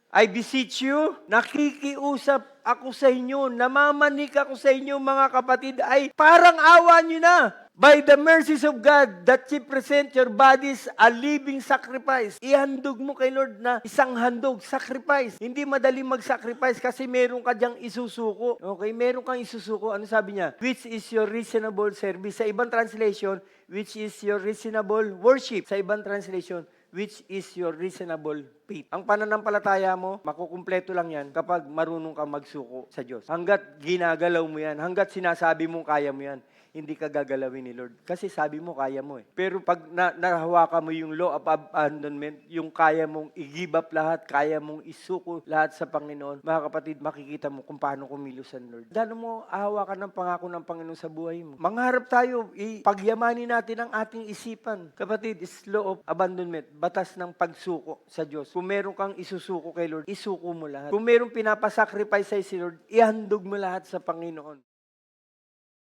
I beseech you, nakikiusap ako sa inyo, namamanik ako sa inyo mga kapatid, ay parang awa nyo na. By the mercies of God, that ye present your bodies a living sacrifice. Ihandog mo kay Lord na isang handog, sacrifice. Hindi madali mag-sacrifice kasi meron ka diyang isusuko. Okay, meron kang isusuko. Ano sabi niya? Which is your reasonable service. Sa ibang translation, which is your reasonable worship. Sa ibang translation, which is your reasonable faith. Ang pananampalataya mo, makukumpleto lang yan kapag marunong ka magsuko sa Diyos. Hanggat ginagalaw mo yan, hanggat sinasabi mong kaya mo yan, hindi ka gagalawin ni Lord. Kasi sabi mo, kaya mo eh. Pero pag nahawakan mo yung law of abandonment, yung kaya mong i-give up lahat, kaya mong isuko lahat sa Panginoon, mga kapatid, makikita mo kung paano kumilos ang Lord. Dano mo ahawakan ng pangako ng Panginoon sa buhay mo. Mangarap tayo, pagyamanin natin ang ating isipan. Kapatid, is law of abandonment, batas ng pagsuko sa Diyos. Kung meron kang isusuko kay Lord, isuko mo lahat. Kung meron pinapasacrifice sa'yo si Lord, ihandog mo lahat sa Panginoon.